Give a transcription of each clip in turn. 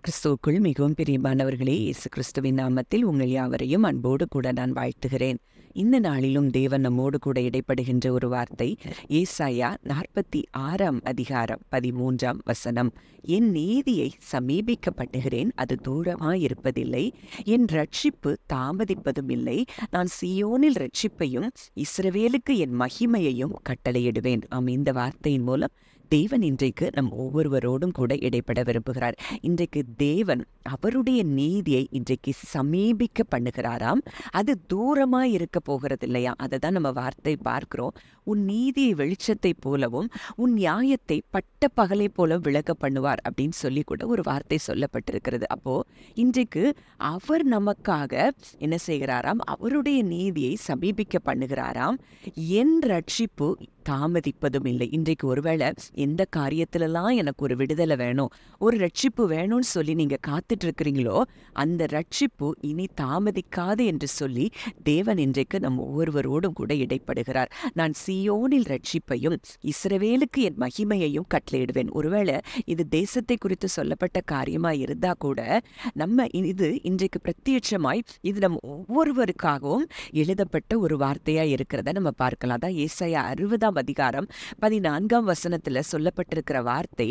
கிறிஸ்துவுக்குள் மிகவும் பிரியமானவர்களே, இயேசு கிறிஸ்துவின் நாமத்தில் உங்கள் யாவரையும் அன்போடு கூட நான் வாழ்த்துகிறேன். இந்த நாளிலும் தேவன் நம்மோடு கூட இடைப்படுகின்ற ஒரு வார்த்தை ஏசாயா 46 அதிகாரம் 13 என் நீதியை சமீபிக்க பண்ணுகிறேன், அது தூரமாயிருப்பதில்லை. என் ரட்சிப்பு தாமதிப்பதும் இல்லை. நான் சீயோனில் ரட்சிப்பையும் இஸ்ரவேலுக்கு என் மகிமையையும் கட்டளையிடுவேன். இந்த வார்த்தையின் மூலம் தேவன் இன்றைக்கு நம் ஒவ்வொருவரோடும் கூட இடைப்பட விரும்புகிறார். இன்றைக்கு தேவன் அவருடைய நீதியை இன்றைக்கு சமீபிக்க பண்ணுகிறாராம். அது தூரமாய் இருக்க போகிறது இல்லையா? அதை தான் நம்ம வார்த்தை பார்க்கிறோம். உன் நீதியை வெளிச்சத்தை போலவும் உன் நியாயத்தை பட்ட பகலை போல விளக்க பண்ணுவார் அப்படின்னு சொல்லி கூட ஒரு வார்த்தை சொல்லப்பட்டிருக்கிறது. அப்போ இன்றைக்கு அவர் நமக்காக என்ன செய்கிறாராம்? அவருடைய நீதியை சமீபிக்க பண்ணுகிறாராம். என் ரட்சிப்பு தாமதிப்பதும் இல்லை. இன்றைக்கு ஒருவேளை எந்த காரியத்திலலாம் எனக்கு ஒரு விடுதலை வேணும், ஒரு ரட்சிப்பு வேணும்னு சொல்லி நீங்க காத்துட்டு இருக்கிறீங்களோ, அந்த ரட்சிப்பு இனி தாமதிக்காது என்று சொல்லி தேவன் இன்றைக்கு நம் ஒவ்வொருவரோடும் கூட இடைப்படுகிறார். நான் சீயோனில் ரட்சிப்பையும் இஸ்ரவேலுக்கு என் மகிமையையும் கட்டளையிடுவேன். ஒருவேளை இது தேசத்தை குறித்து சொல்லப்பட்ட காரியமா இருந்தா கூட நம்ம இது இன்றைக்கு பிரத்யட்சமாய் இது நம்ம ஒவ்வொருவருக்காகவும் எழுதப்பட்ட ஒரு வார்த்தையா இருக்கிறத நம்ம பார்க்கலாம். அதான் ஏசாயா 60 அதிகாரம் 14 சொல்லப்பட்டிருக்கிற வார்த்தை,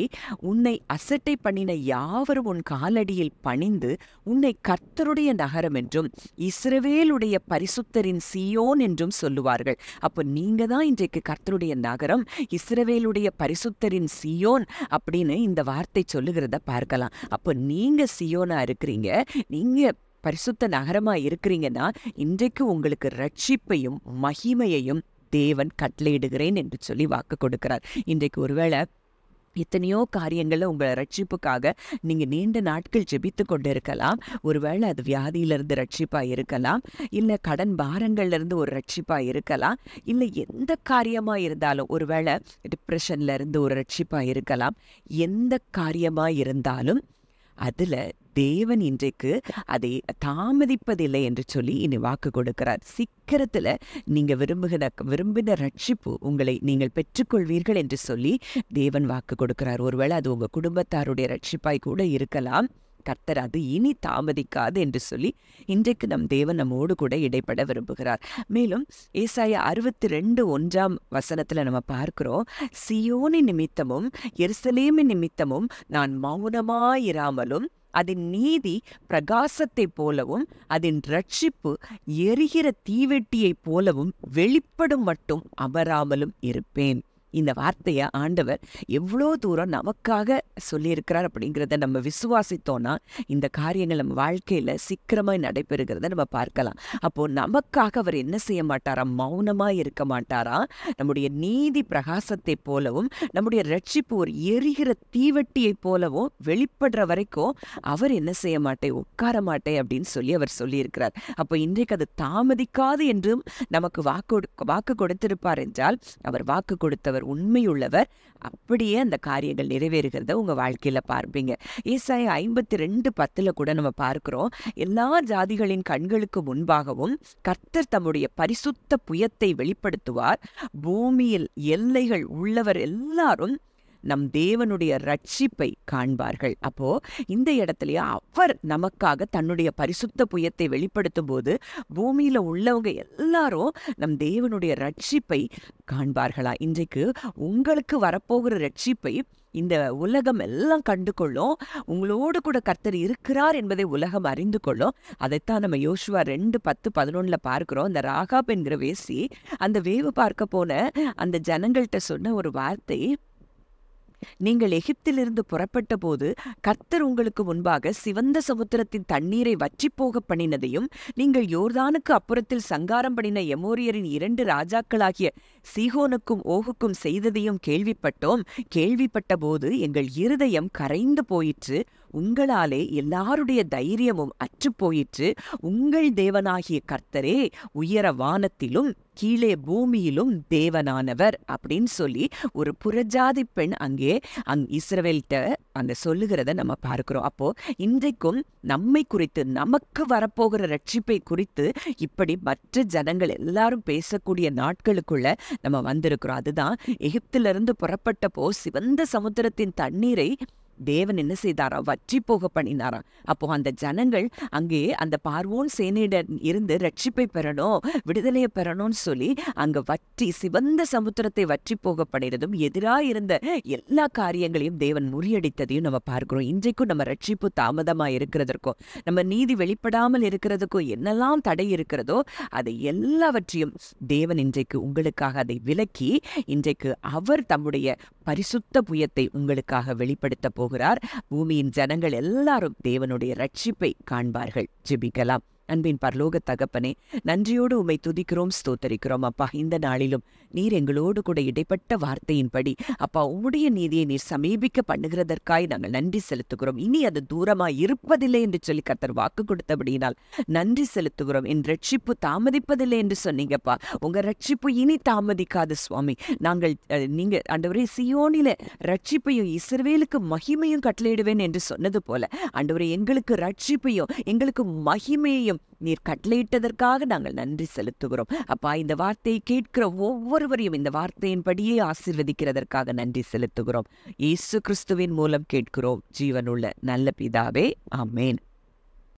உன்னை அசட்டை பண்ணின யாவரும் உன் காலடியில் பணிந்து உன்னை கர்த்தருடைய நகரம் என்றும் இஸ்ரவேலுடைய பரிசுத்தரின் சீயோன் என்றும் சொல்லுவார்கள். அப்போ நீங்க தான் இன்றைக்கு கர்த்தருடைய நகரம், இஸ்ரவேலுடைய பரிசுத்தரின் சீயோன் அப்படின்னு இந்த வார்த்தை சொல்லுகிறத பார்க்கலாம். அப்போ நீங்க சீயோனா இருக்கிறீங்க, நீங்க பரிசுத்த நகரமா இருக்கிறீங்கன்னா இன்றைக்கு உங்களுக்கு ரட்சிப்பையும் மகிமையையும் தேவன் கட்டளையிடுகிறேன் என்று சொல்லி வாக்கு கொடுக்கிறார். இன்றைக்கு ஒருவேளை எத்தனையோ காரியங்களில் உங்களை ரட்சிப்புக்காக நீங்கள் நீண்ட நாட்கள் ஜெபித்து கொண்டு இருக்கலாம். ஒருவேளை அது வியாதியிலிருந்து ரட்சிப்பாக இருக்கலாம், இல்லை கடன் பாரங்கள்லேருந்து ஒரு ரட்சிப்பாக இருக்கலாம், இல்லை எந்த காரியமாக இருந்தாலும், ஒருவேளை டிப்ரெஷன்ல இருந்து ஒரு ரட்சிப்பாக இருக்கலாம். எந்த காரியமாக இருந்தாலும் அதில் தேவன் இன்றைக்கு அதை தாமதிப்பதில்லை என்று சொல்லி இனி வாக்கு கொடுக்கிறார். சீக்கிரத்தில் நீங்கள் விரும்பின ரட்சிப்பு உங்களை நீங்கள் பெற்றுக்கொள்வீர்கள் என்று சொல்லி தேவன் வாக்கு கொடுக்கிறார். ஒருவேளை அது உங்கள் குடும்பத்தாருடைய ரட்சிப்பாய் கூட இருக்கலாம். கர்த்தர் அது இனி தாமதிக்காது என்று சொல்லி இன்றைக்கு நம் தேவன் நம்மோடு கூட இடைப்பட விரும்புகிறார். மேலும் ஏசாயா 62:1 நம்ம பார்க்கிறோம், சீயோனின் நிமித்தமும் எருசலேமின் நிமித்தமும் நான் மௌனமாயிராமலும் அதன் நீதி பிரகாசத்தை போலவும் அதன் ரட்சிப்பு எரிகிற தீவெட்டியைப் போலவும் வெளிப்படும் மட்டும் அமராமலும் இருப்பேன். இந்த வார்த்தையை ஆண்டவர் எவ்வளோ தூரம் நமக்காக சொல்லியிருக்கிறார் அப்படிங்கிறத நம்ம விசுவாசித்தோன்னா இந்த காரியங்கள் நம்ம வாழ்க்கையில் சீக்கிரமாக நடைபெறுகிறத நம்ம பார்க்கலாம். அப்போது நமக்காக அவர் என்ன செய்ய மாட்டாரா? மௌனமாக இருக்க மாட்டாரா? நம்முடைய நீதி பிரகாசத்தை போலவும் நம்முடைய ரட்சிப்பு ஒரு எரிகிற தீவெட்டியை போலவும் வெளிப்படுற வரைக்கும் அவர் என்ன செய்ய மாட்டேன், உட்கார மாட்டேன் அப்படின்னு சொல்லி அவர் சொல்லியிருக்கிறார். அப்போ இன்றைக்கு அது தாமதிக்காது என்றும் நமக்கு வாக்கு கொடுத்திருப்பார் என்றால் அவர் வாக்கு கொடுத்தவர் உண்மையுள்ளவர். அப்படியே அந்த காரியங்கள் நிறைவேறுகிறத உங்க வாழ்க்கையில பார்ப்பீங்க. ஏசாயா 52:10 கூட நம்ம பார்க்கிறோம், எல்லா ஜாதிகளின் கண்களுக்கு முன்பாகவும் கர்த்தர் தம்முடைய பரிசுத்த புயத்தை வெளிப்படுத்துவார். பூமியில் எல்லைகள் உள்ளவர் எல்லாரும் நம் தேவனுடைய ரட்சிப்பை காண்பார்கள். அப்போ இந்த இடத்துலயே அவர் நமக்காக தன்னுடைய பரிசுத்த புயத்தை வெளிப்படுத்தும் போது பூமியில உள்ளவங்க எல்லாரும் நம் தேவனுடைய ரட்சிப்பை காண்பார்களா? இன்றைக்கு உங்களுக்கு வரப்போகிற ரட்சிப்பை இந்த உலகம் எல்லாம் கண்டு கொள்ளும். உங்களோடு கூட கர்த்தர் இருக்கிறார் என்பதை உலகம் அறிந்து கொள்ளும். அதைத்தான் நம்ம யோசுவா 2:10-11 பார்க்கிறோம். அந்த ராகாப் என்கிற வேசி அந்த வேவு பார்க்க போன அந்த ஜனங்கள்கிட்ட சொன்ன ஒரு வார்த்தை, நீங்கள் எகிப்திலிருந்து புறப்பட்ட போது கர்த்தர் உங்களுக்கு முன்பாக சிவந்த சமுத்திரத்தின் தண்ணீரை வற்றி போக பண்ணினதையும் நீங்கள் யோர்தானுக்கு அப்புறத்தில் சங்காரம் பண்ணின எமோரியரின் 2 ராஜாக்களாகிய சீகோனுக்கும் ஓகுக்கும் செய்ததையும் கேள்விப்பட்டோம். கேள்விப்பட்ட போது எங்கள் இருதயம் கரைந்து போயிற்று, உங்களாலே எல்லாருடைய தைரியமும் அற்று போயிற்று. உங்கள் தேவனாகிய கர்த்தரே உயர வானத்திலும் கீழே பூமியிலும் தேவனானவர் அப்படின்னு சொல்லி ஒரு புறஜாதி பெண் அங்கே இஸ்ரவேல்கிட்ட அந்த சொல்லுகிறத நம்ம பார்க்கிறோம். அப்போ இன்றைக்கும் நம்மை குறித்து, நமக்கு வரப்போகிற ரட்சிப்பை குறித்து இப்படி மற்ற ஜனங்கள் எல்லாரும் பேசக்கூடிய நாட்களுக்குள்ள நம்ம வந்திருக்கிறோம். அதுதான் எகிப்திலிருந்து புறப்பட்டப்போ சிவந்த சமுத்திரத்தின் தண்ணீரை தேவன் என்ன செய்தாராம்? வற்றி போக பண்ணினாராம். அப்போ அந்த ஜனங்கள் அங்கே அந்த பார்வோன் சேனையிடம் இருந்து ரட்சிப்பை பெறணும், விடுதலையை பெறணும்னு சொல்லி அங்க வற்றி சிவந்த சமுத்திரத்தை வற்றி போக பண்ணினதும் எதிராக இருந்த எல்லா காரியங்களையும் தேவன் முறியடித்ததையும் நம்ம பார்க்கிறோம். இன்றைக்கும் நம்ம ரட்சிப்பு தாமதமா இருக்கிறதற்கும், நம்ம நீதி வெளிப்படாமல் இருக்கிறதுக்கும் என்னெல்லாம் தடை இருக்கிறதோ அதை எல்லாவற்றையும் தேவன் இன்றைக்கு உங்களுக்காக அதை விலக்கி இன்றைக்கு அவர் தம்முடைய பரிசுத்த புயத்தை உங்களுக்காக வெளிப்படுத்த போகிறார். பூமியின் ஜனங்கள் எல்லாரும் தேவனுடைய ரட்சிப்பை காண்பார்கள். ஜெபிக்கலாம். அன்பின் பரலோக தகப்பனே, நன்றியோடு உம்மை துதிக்கிறோம், ஸ்தோத்தரிக்கிறோம். அப்பா, இந்த நாளிலும் நீர் எங்களோடு கூட இடைப்பட்ட வார்த்தையின்படி அப்பா உம்முடைய நீதியை நீர் சமீபிக்க பண்ணுகிறதற்காய் நாங்கள் நன்றி செலுத்துகிறோம். இனி அது தூரமாய் இருப்பதில்லை என்று சொல்லி கர்த்தர் வாக்கு கொடுத்தபடியினால் நன்றி செலுத்துகிறோம். என் ரட்சிப்பு தாமதிப்பதில்லை என்று சொன்னீங்கப்பா. உங்க ரட்சிப்பு இனி தாமதிக்காது சுவாமி. நாங்கள் நீங்க ஆண்டவரே சியோனில ரட்சிப்பையும் இஸ்ரவேலுக்கு மகிமையும் கட்டளையிடுவேன் என்று சொன்னது போல ஆண்டவரே எங்களுக்கு ரட்சிப்பையும் எங்களுக்கு மகிமையையும் நீர் கட்டளையிட்டதற்காக நாங்கள் நன்றி செலுத்துகிறோம். அப்பா, இந்த வார்த்தையை கேட்கிற ஒவ்வொருவரையும் இந்த வார்த்தையின்படியே ஆசீர்வதிக்கிறதற்காக நன்றி செலுத்துகிறோம். இயேசு கிறிஸ்துவின் மூலம் கேட்கிறோம் ஜீவனுள்ள நல்ல பிதாவே, ஆமென்.